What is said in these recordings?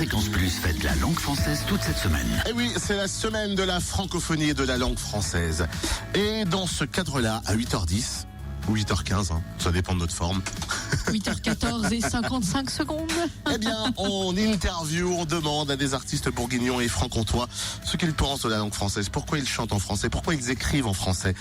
Fréquence Plus fête la langue française toute cette semaine. Et oui, c'est la semaine de la francophonie et de la langue française. Et dans ce cadre-là, à 8h10, ou 8h15, ça dépend de notre forme. 8h14 et 55 secondes. Eh bien, on interview, on demande à des artistes bourguignons et franc-comtois ce qu'ils pensent de la langue française, pourquoi ils chantent en français, pourquoi ils écrivent en français.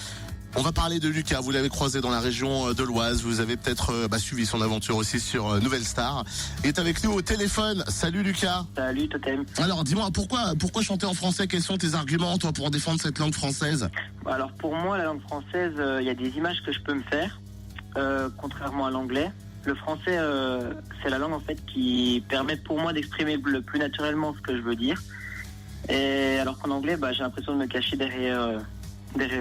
On va parler de Lucas, vous l'avez croisé dans la région de l'Oise, vous avez peut-être suivi son aventure aussi sur Nouvelle Star. Il est avec nous au téléphone. Salut Lucas. Salut Totem. Alors dis-moi, pourquoi chanter en français? Quels sont tes arguments toi pour défendre cette langue française? Alors pour moi, la langue française, il y a des images que je peux me faire, contrairement à l'anglais. Le français, c'est la langue en fait qui permet pour moi d'exprimer le plus naturellement ce que je veux dire. Et alors qu'en anglais, j'ai l'impression de me cacher derrière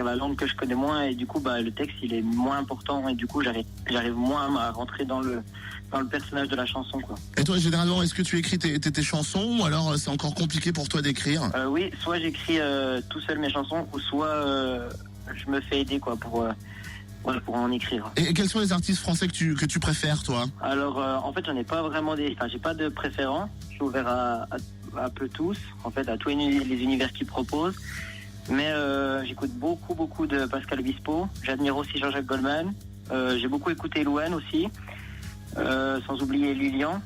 la langue que je connais moins, et du coup le texte il est moins important, et du coup j'arrive moins à rentrer dans le personnage de la chanson, quoi. Et toi généralement, est-ce que tu écris tes chansons, ou alors c'est encore compliqué pour toi d'écrire? Oui, soit j'écris tout seul mes chansons, ou soit je me fais aider pour en écrire. Et quels sont les artistes français que tu préfères toi? Alors en fait j'en ai pas vraiment j'ai pas de préférence, je suis ouvert à peu tous, en fait à tous les univers qu'ils proposent. Mais j'écoute beaucoup de Pascal Obispo. J'admire aussi Jean-Jacques Goldman. J'ai beaucoup écouté Louane aussi. Sans oublier Lilian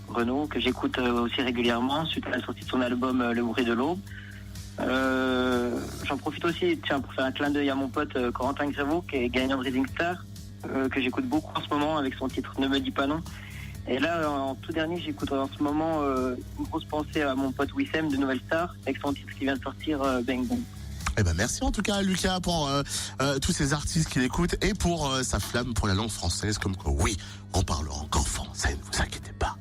Renaud, que j'écoute aussi régulièrement suite à la sortie de son album Le bruit de l'aube. J'en profite aussi pour faire un clin d'œil à mon pote Corentin Grévaux, qui est gagnant de Rising Star, que j'écoute beaucoup en ce moment avec son titre Ne me dis pas non. Et là, en tout dernier, j'écoute en ce moment une grosse pensée à mon pote Wissem de Nouvelle Star, avec son titre qui vient de sortir, Bang Bang. Eh ben merci en tout cas Lucas pour tous ces artistes qui l'écoutent et pour sa flamme pour la langue française, comme quoi oui, on parlera encore français, ne vous inquiétez pas.